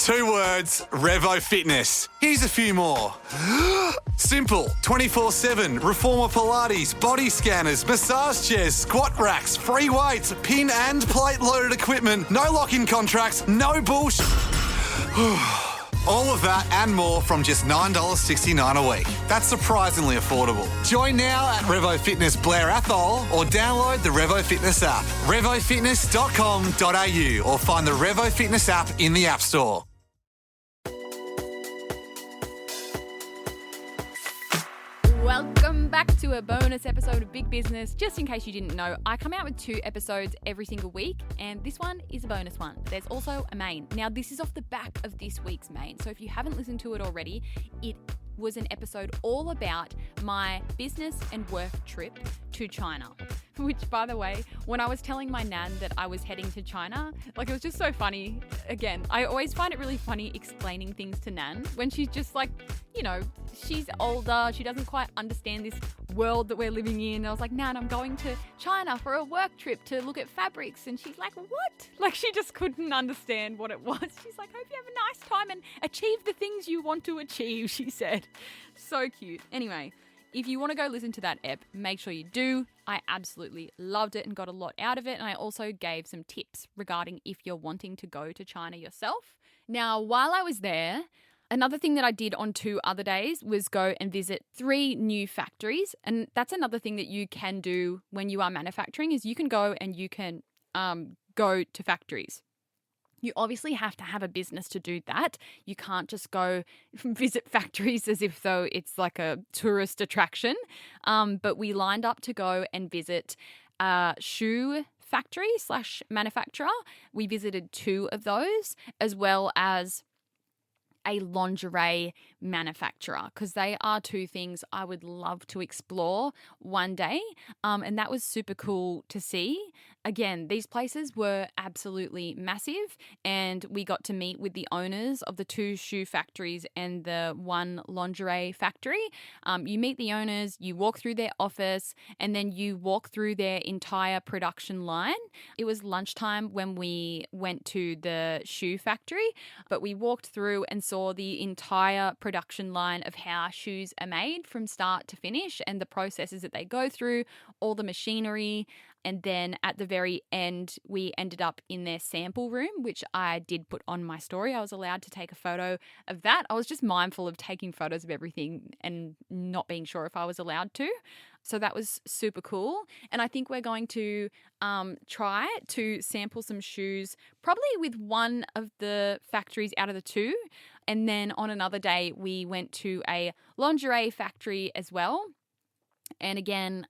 2 words, Revo Fitness. Here's a few more. Simple, 24/7, reformer Pilates, body scanners, massage chairs, squat racks, free weights, pin and plate loaded equipment, no lock-in contracts, no bullshit. All of that and more from just $9.69 a week. That's surprisingly affordable. Join now at Revo Fitness Blair Athol or download the Revo Fitness app. RevoFitness.com.au or find the Revo Fitness app in the App Store. Welcome back to a bonus episode of Big Business. Just in case you didn't know, I come out with 2 episodes every single week, and this one is a bonus one. There's also a main. Now, this is off the back of this week's main, so if you haven't listened to it already, it was an episode all about my business and work trip to China. Which, by the way, when I was telling my nan that I was heading to China, it was just so funny. Again, I always find it really funny explaining things to nan when she's just she's older. She doesn't quite understand this world that we're living in. I was like, Nan, I'm going to China for a work trip to look at fabrics. And she's like, what? She just couldn't understand what it was. She's like, hope you have a nice time and achieve the things you want to achieve, she said. So cute. Anyway, if you want to go listen to that ep, make sure you do. I absolutely loved it and got a lot out of it. And I also gave some tips regarding if you're wanting to go to China yourself. Now, while I was there, another thing that I did on 2 other days was go and visit 3 new factories. And that's another thing that you can do when you are manufacturing is you can go and you can go to factories. You obviously have to have a business to do that. You can't just go visit factories as if though it's like a tourist attraction. But we lined up to go and visit a shoe factory / manufacturer. We visited 2 of those, as well as a lingerie manufacturer, because they are 2 things I would love to explore one day. And that was super cool to see. Again, these places were absolutely massive, and we got to meet with the owners of the 2 shoe factories and the 1 lingerie factory. You meet the owners, you walk through their office, and then you walk through their entire production line. It was lunchtime when we went to the shoe factory, but we walked through and saw the entire production line of how shoes are made from start to finish and the processes that they go through, all the machinery. And then at the very end, we ended up in their sample room, which I did put on my story. I was allowed to take a photo of that. I was just mindful of taking photos of everything and not being sure if I was allowed to. So that was super cool. And I think we're going to try to sample some shoes, probably with 1 of the factories out of the 2. And then on another day, we went to a lingerie factory as well. And again,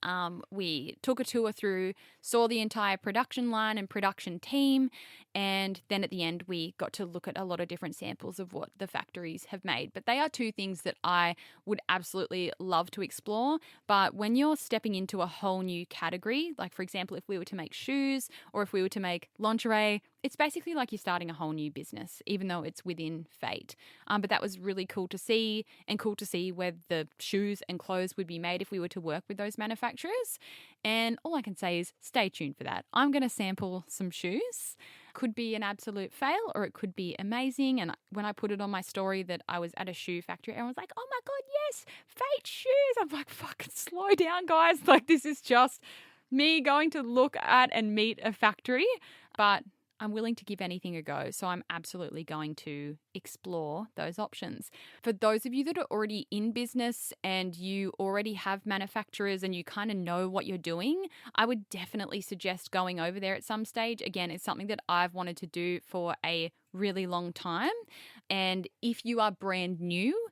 we took a tour through, saw the entire production line and production team. And then at the end, we got to look at a lot of different samples of what the factories have made. But they are 2 things that I would absolutely love to explore. But when you're stepping into a whole new category, like for example, if we were to make shoes or if we were to make lingerie, it's basically like you're starting a whole new business, even though it's within Fayt. But that was really cool to see, and cool to see where the shoes and clothes would be made if we were to work with those manufacturers. And all I can say is stay tuned for that. I'm going to sample some shoes. Could be an absolute fail or it could be amazing. And when I put it on my story that I was at a shoe factory, everyone's like, oh my God, yes, Fayt shoes. I'm like, fucking slow down, guys. This is just me going to look at and meet a factory. But I'm willing to give anything a go, so I'm absolutely going to explore those options. For those of you that are already in business and you already have manufacturers and you kind of know what you're doing, I would definitely suggest going over there at some stage. Again, it's something that I've wanted to do for a really long time. And if you are brand new,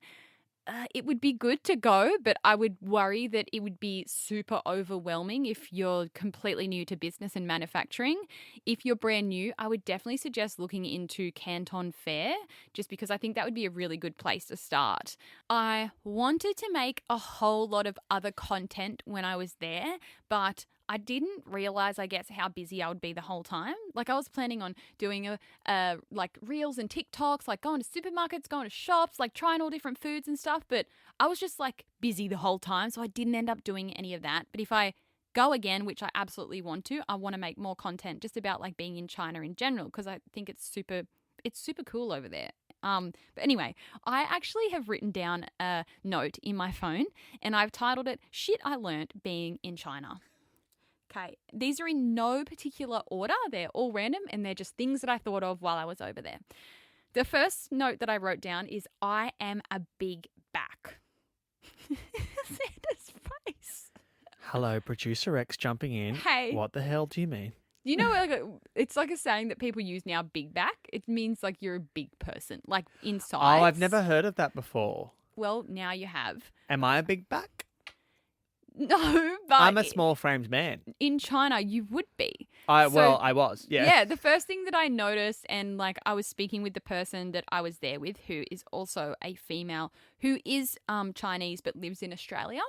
it would be good to go, but I would worry that it would be super overwhelming if you're completely new to business and manufacturing. If you're brand new, I would definitely suggest looking into Canton Fair, just because I think that would be a really good place to start. I wanted to make a whole lot of other content when I was there, but I didn't realize, I guess, how busy I would be the whole time. I was planning on doing reels and TikToks, going to supermarkets, going to shops, trying all different foods and stuff. But I was just busy the whole time. So I didn't end up doing any of that. But if I go again, which I absolutely want to, I want to make more content just about being in China in general, because I think it's super cool over there. But anyway, I actually have written down a note in my phone and I've titled it Shit I Learnt Being in China. Okay, these are in no particular order. They're all random and they're just things that I thought of while I was over there. The first note that I wrote down is I am a big back. Xander's face. Hello, producer X jumping in. Hey. What the hell do you mean? You know, like it's like a saying that people use now, big back. It means like you're a big person, like in size. Oh, I've never heard of that before. Well, now you have. Am I a big back? No, but I'm a small framed man. in China, you would be. I was. Yeah. Yeah, the first thing that I noticed, and like I was speaking with the person that I was there with, who is also a female, who is Chinese but lives in Australia.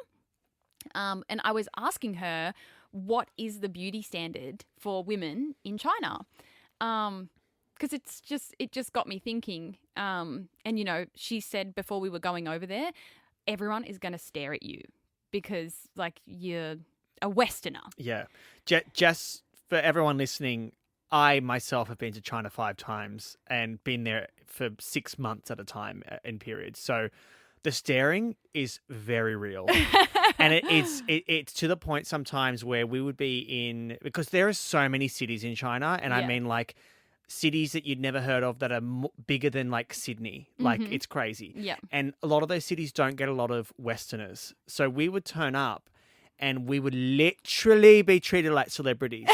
And I was asking her, what is the beauty standard for women in China? Because it just got me thinking. And you know, she said before we were going over there, everyone is going to stare at you because like you're a Westerner. Yeah. Just for everyone listening, I myself have been to China 5 times and been there for 6 months at a time in periods. So the staring is very real. And it's to the point sometimes where we would be in, because there are so many cities in China, and I mean like cities that you'd never heard of that are bigger than like Sydney. Like it's crazy. Yeah. And a lot of those cities don't get a lot of Westerners. So we would turn up and we would literally be treated like celebrities.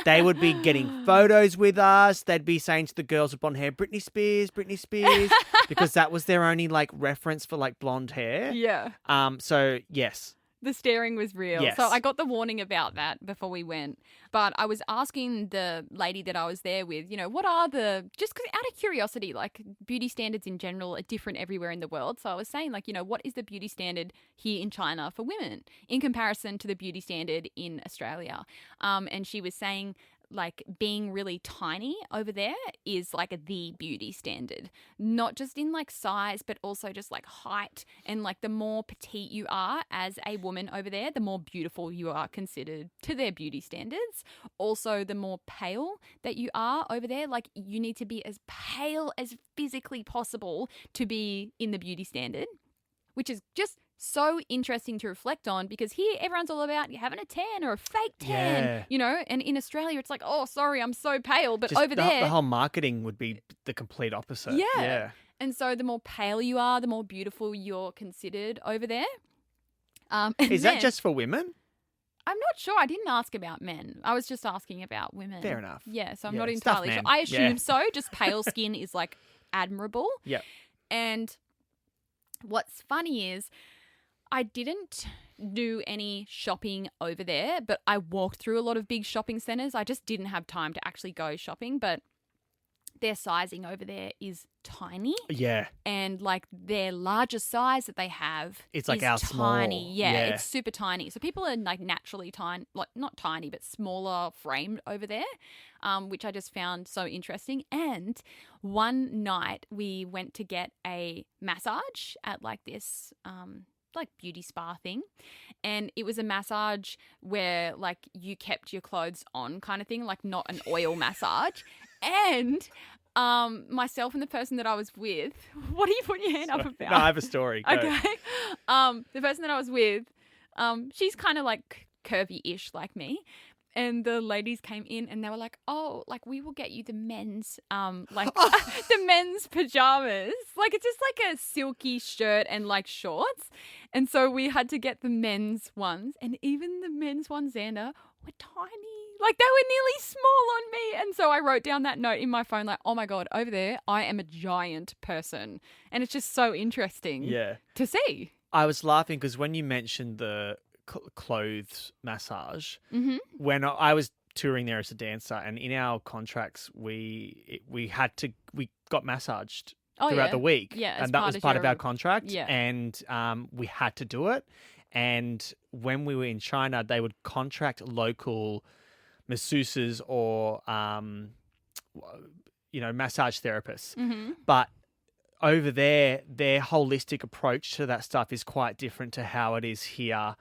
They would be getting photos with us. They'd be saying to the girls with blonde hair, Brittney Spears, because that was their only like reference for like blonde hair. Yeah. So yes. The staring was real. Yes. So I got the warning about that before we went. But I was asking the lady that I was there with, you know, what are just because out of curiosity, like beauty standards in general are different everywhere in the world. So I was saying like, you know, what is the beauty standard here in China for women in comparison to the beauty standard in Australia? And she was saying like being really tiny over there is like the beauty standard, not just in like size, but also just like height. And like the more petite you are as a woman over there, the more beautiful you are considered to their beauty standards. Also, the more pale that you are over there, like you need to be as pale as physically possible to be in the beauty standard, which is just so interesting to reflect on because here everyone's all about you having a tan or a fake tan, you know, and in Australia it's like, oh, sorry, I'm so pale. But Just over there, the whole marketing would be the complete opposite. Yeah. And so the more pale you are, the more beautiful you're considered over there. Is that just for women? I'm not sure. I didn't ask about men. I was just asking about women. Fair enough. Yeah, so I'm Yeah, not stuff, entirely sure. man. I assume Yeah. so. Just pale skin is like admirable. Yeah. And what's funny is I didn't do any shopping over there, but I walked through a lot of big shopping centres. I just didn't have time to actually go shopping, but their sizing over there is tiny. Yeah. And like their largest size that they have It's like is our tiny. small. Yeah, Yeah. it's super tiny. So people are like naturally tiny, like not tiny, but smaller framed over there, which I just found so interesting. And one night we went to get a massage at like this like beauty spa thing, and it was a massage where like you kept your clothes on kind of thing, like not an oil massage. And myself and the person that I was with, what are you putting your hand up about? No, I have a story. Go. Okay. The person that I was with, she's kind of like curvy-ish like me. And the ladies came in and they were like, oh, like we will get you the men's, like the men's pajamas. Like it's just like a silky shirt and like shorts. And so we had to get the men's ones. And even the men's ones, Xander, were tiny. Like they were nearly small on me. And so I wrote down that note in my phone like, oh my God, over there, I am a giant person. And it's just so interesting to see. I was laughing because when you mentioned the clothes massage, when I was touring there as a dancer, and in our contracts we got massaged throughout the week, and that was part of our contract, and we had to do it. And when we were in China, they would contract local masseuses or massage therapists, but over there their holistic approach to that stuff is quite different to how it is here.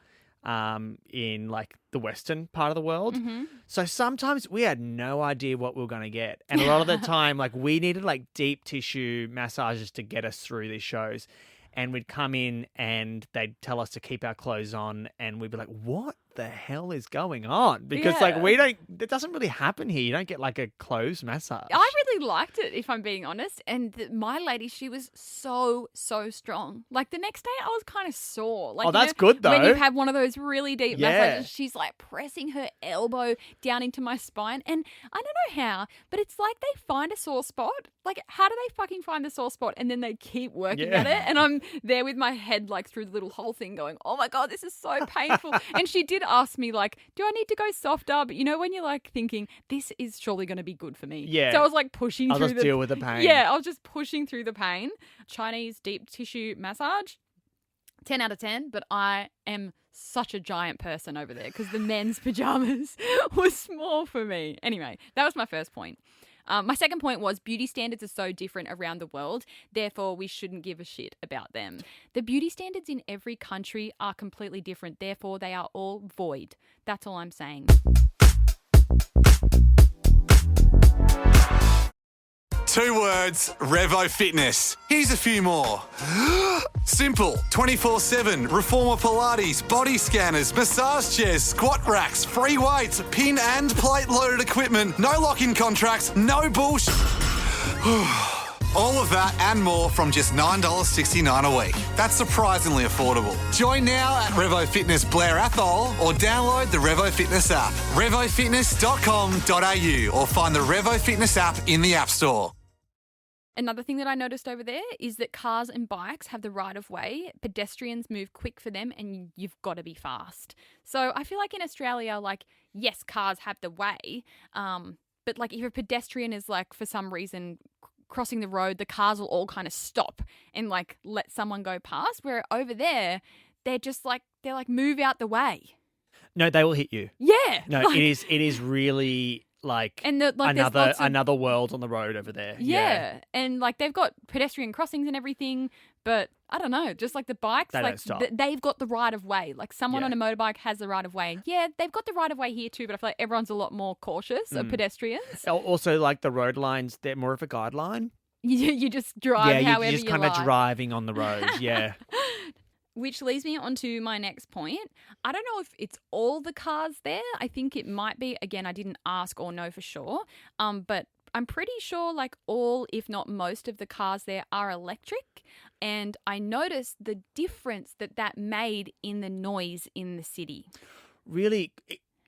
in like the Western part of the world. Mm-hmm. So sometimes we had no idea what we were going to get. And a lot of the time, like we needed like deep tissue massages to get us through these shows. And we'd come in and they'd tell us to keep our clothes on and we'd be like, what the hell is going on? Because like it doesn't really happen here. You don't get like a clothes massage. I really liked it, if I'm being honest. And my lady, she was so strong. Like the next day I was kind of sore. Like, that's good though. When you have one of those really deep Yeah. massages, she's like pressing her elbow down into my spine. And I don't know how, but it's like they find a sore spot. Like how do they fucking find the sore spot? And then they keep working at it. And I'm there with my head like through the little hole thing going, oh my God, this is so painful. And she did ask me like, do I need to go softer? But you know when you're like thinking, this is surely going to be good for me. Yeah. So I was like pushing I'll through just deal with the pain. Yeah, I was just pushing through the pain. Chinese deep tissue massage, 10 out of 10, but I am such a giant person over there because the men's pajamas were small for me. Anyway, that was my first point. My second point was beauty standards are so different around the world, therefore we shouldn't give a shit about them. The beauty standards in every country are completely different, therefore they are all void. That's all I'm saying. Two words, Revo Fitness. Here's a few more. Simple, 24/7, reformer Pilates, body scanners, massage chairs, squat racks, free weights, pin and plate loaded equipment, no lock-in contracts, no bullshit. All of that and more from just $9.69 a week. That's surprisingly affordable. Join now at Revo Fitness Blair Athol or download the Revo Fitness app. RevoFitness.com.au or find the Revo Fitness app in the App Store. Another thing that I noticed over there is that cars and bikes have the right of way. Pedestrians move quick for them and you've got to be fast. So I feel like in Australia, like, yes, cars have the way, but like if a pedestrian is like for some reason crossing the road, the cars will all kind of stop and like let someone go past. Where over there, they're just like, move out the way. No, they will hit you. Yeah. No, like, it is really like, and there's another world on the road over there. Yeah. And like they've got pedestrian crossings and everything, but I don't know, just like the bikes, They like don't stop. they've got the right of way. Like someone Yeah. on a motorbike has the right of way. Yeah, they've got the right of way here too, but I feel like everyone's a lot more cautious of pedestrians. Also, like the road lines, they're more of a guideline. You just drive Yeah, however you're just you kind like. of driving on the road. Yeah. Which leads me on to my next point. I don't know if it's all the cars there. I think it might be. Again, I didn't ask or know for sure. But I'm pretty sure like all, if not most of the cars there are electric. And I noticed the difference that made in the noise in the city. Really,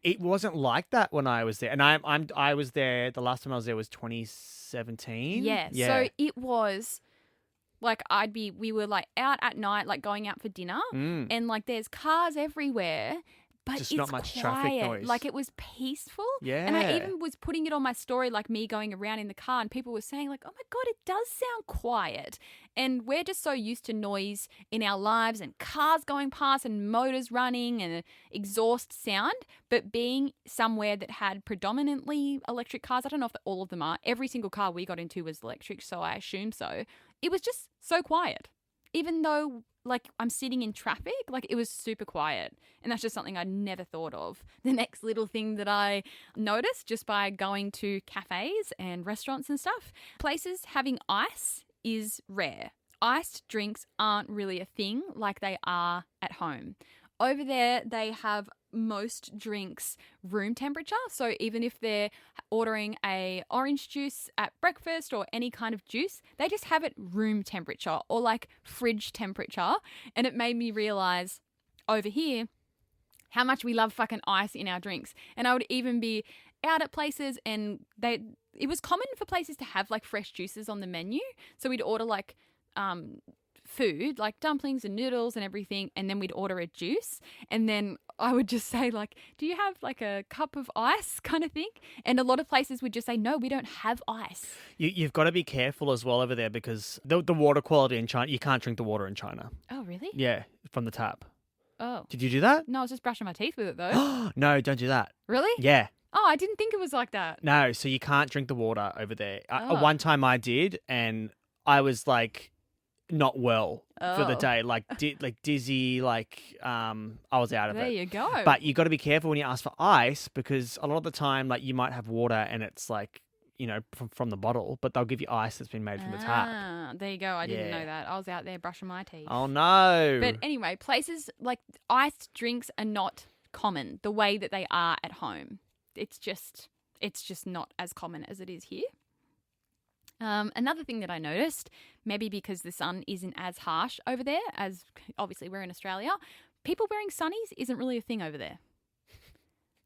it wasn't like that when I was there. And I was there, the last time I was there was 2017. Yeah. So it was like we were like out at night, like going out for dinner and like there's cars everywhere, but Just it's not much quiet. traffic noise. Like it was peaceful. Yeah. And I even was putting it on my story, like me going around in the car and people were saying like, oh my God, it does sound quiet. And we're just so used to noise in our lives and cars going past and motors running and exhaust sound. But being somewhere that had predominantly electric cars, I don't know if all of them are, every single car we got into was electric, so I assume so. It was just so quiet. Even though like I'm sitting in traffic, like it was super quiet. And that's just something I never thought of. The next little thing that I noticed just by going to cafes and restaurants and stuff, places having ice is rare. Iced drinks aren't really a thing like they are at home. Over there, they have most drinks room temperature. So even if they're ordering a orange juice at breakfast or any kind of juice, they just have it room temperature or like fridge temperature. And it made me realize over here how much we love fucking ice in our drinks. And I would even be out at places and it was common for places to have like fresh juices on the menu. So we'd order like food like dumplings and noodles and everything, and then we'd order a juice, and then I would just say like, do you have like a cup of ice kind of thing? And a lot of places would just say, no, we don't have ice. You've got to be careful as well over there because the water quality in China, you can't drink the water in China. Oh, really? Yeah, from the tap. Oh. Did you do that? No, I was just brushing my teeth with it though. No, don't do that. Really? Yeah. Oh, I didn't think it was like that. No, so you can't drink the water over there. Oh. One time I did, and I was like, not well for the Oh. day, like dizzy, I was out of There it. you go. But you got to be careful when you ask for ice because a lot of the time, like you might have water and it's like, from the bottle, but they'll give you ice that's been made from the tap. There you go. I didn't know Yeah. that. I was out there brushing my teeth. Oh no! But anyway, places like iced drinks are not common the way that they are at home. It's just not as common as it is here. Another thing that I noticed, maybe because the sun isn't as harsh over there, as obviously we're in Australia, people wearing sunnies isn't really a thing over there.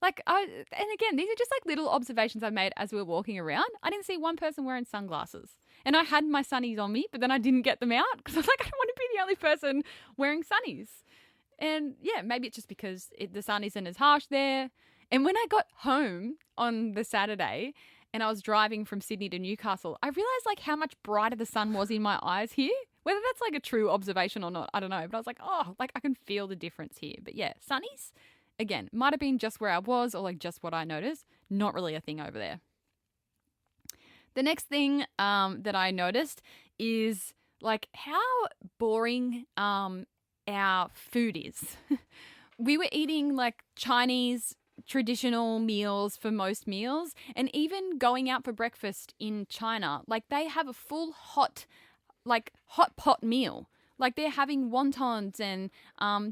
And again, these are just like little observations I made as we were walking around. I didn't see one person wearing sunglasses. And I had my sunnies on me, but then I didn't get them out because I was like, I don't want to be the only person wearing sunnies. And yeah, maybe it's just because the sun isn't as harsh there. And when I got home on the Saturday and I was driving from Sydney to Newcastle, I realised like how much brighter the sun was in my eyes here. Whether that's like a true observation or not, I don't know. But I was like, oh, like I can feel the difference here. But yeah, sunnies, again, might have been just where I was or like just what I noticed. Not really a thing over there. The next thing that I noticed is like how boring our food is. We were eating like Chinese traditional meals for most meals, and even going out for breakfast in China, like they have a full hot pot meal. Like they're having wontons and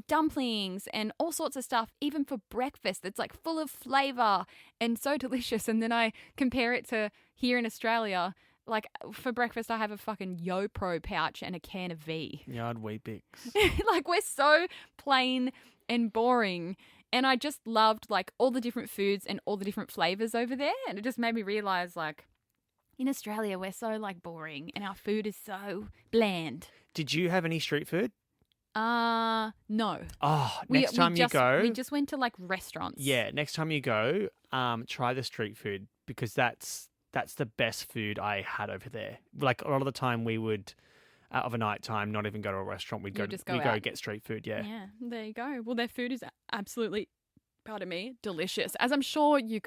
dumplings and all sorts of stuff, even for breakfast. It's like full of flavour and so delicious. And then I compare it to here in Australia. Like for breakfast, I have a fucking YoPro pouch and a can of V. Yeah, I'd Weet-Bix. Like we're so plain and boring. And I just loved like all the different foods and all the different flavours over there. And it just made me realise like in Australia, we're so like boring and our food is so bland. Did you have any street food? No. Oh, next time you go. We just went to like restaurants. Yeah, next time you go, try the street food because that's the best food I had over there. Like a lot of the time we would, out of a night time, not even go to a restaurant. We'd go get street food. Yeah. Yeah, there you go. Well, their food is absolutely, pardon me, delicious. As I'm sure you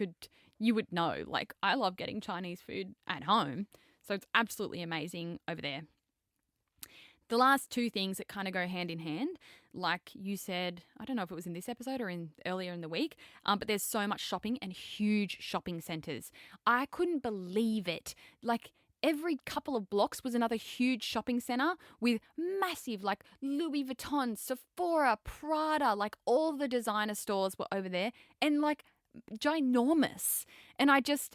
would know. Like I love getting Chinese food at home. So it's absolutely amazing over there. The last two things that kind of go hand in hand, like you said, I don't know if it was in this episode or earlier in the week, but there's so much shopping and huge shopping centres. I couldn't believe it. Like every couple of blocks was another huge shopping centre with massive like Louis Vuitton, Sephora, Prada, like all the designer stores were over there and like ginormous. And I don't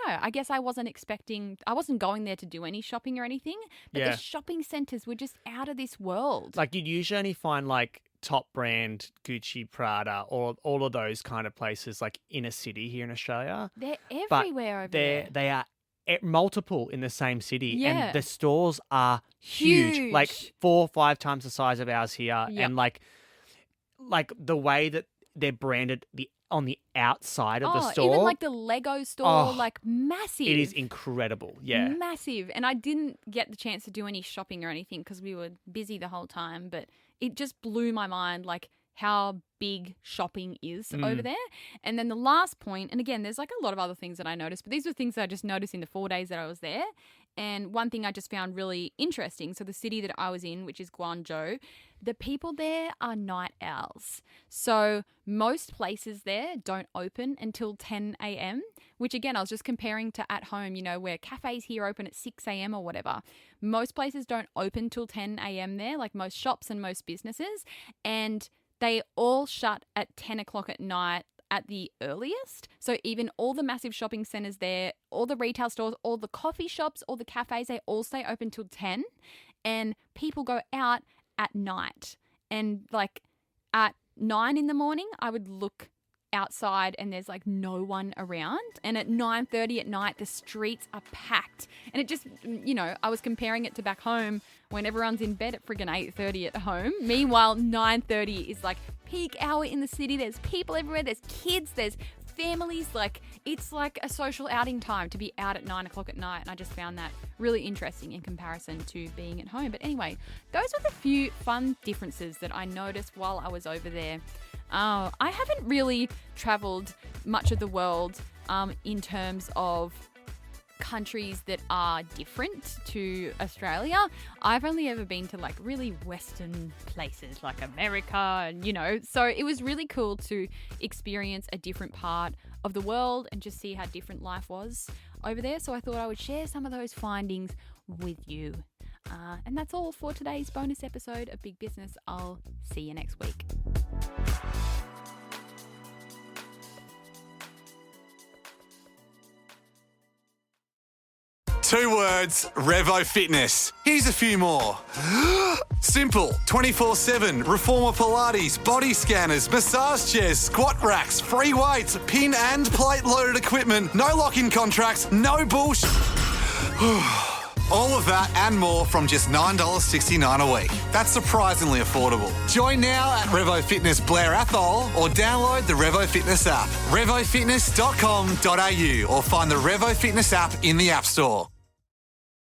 know, I guess I wasn't going there to do any shopping or anything, but Yeah. the shopping centres were just out of this world. Like you'd usually only find like top brand Gucci, Prada, or all of those kind of places like in a city here in Australia. They're But everywhere over there. They are multiple in the same city, Yeah. and the stores are huge, like 4 or 5 times the size of ours here, Yep. and like the way that they're branded on the outside of the store. Even like the Lego store, like massive. It is incredible. Yeah. Massive. And I didn't get the chance to do any shopping or anything because we were busy the whole time, but it just blew my mind like how big shopping is over there. And then the last point, and again, there's like a lot of other things that I noticed, but these were things that I just noticed in the 4 days that I was there. And one thing I just found really interesting, so the city that I was in, which is Guangzhou, the people there are night owls. So most places there don't open until 10 a.m., which again, I was just comparing to at home, you know, where cafes here open at 6 a.m. or whatever. Most places don't open till 10 a.m. there, like most shops and most businesses. And they all shut at 10 o'clock at night at the earliest. So even all the massive shopping centres there, all the retail stores, all the coffee shops, all the cafes, they all stay open till 10. And people go out at night. And like at 9 in the morning, I would look outside and there's like no one around. And at 9:30 at night, the streets are packed. And it just, you know, I was comparing it to back home when everyone's in bed at friggin' 8:30 at home. Meanwhile, 9:30 is like peak hour in the city. There's people everywhere. There's kids. There's families. Like it's like a social outing time to be out at 9 o'clock at night. And I just found that really interesting in comparison to being at home. But anyway, those were the few fun differences that I noticed while I was over there. I haven't really travelled much of the world in terms of countries that are different to Australia. I've only ever been to like really Western places like America and, so it was really cool to experience a different part of the world and just see how different life was over there. So I thought I would share some of those findings with you. And that's all for today's bonus episode of Big Business. I'll see you next week. Two words, Revo Fitness. Here's a few more. Simple, 24/7, reformer Pilates, body scanners, massage chairs, squat racks, free weights, pin and plate loaded equipment, no lock-in contracts, no bullshit. All of that and more from just $9.69 a week. That's surprisingly affordable. Join now at Revo Fitness Blair Athol or download the Revo Fitness app. RevoFitness.com.au or find the Revo Fitness app in the App Store.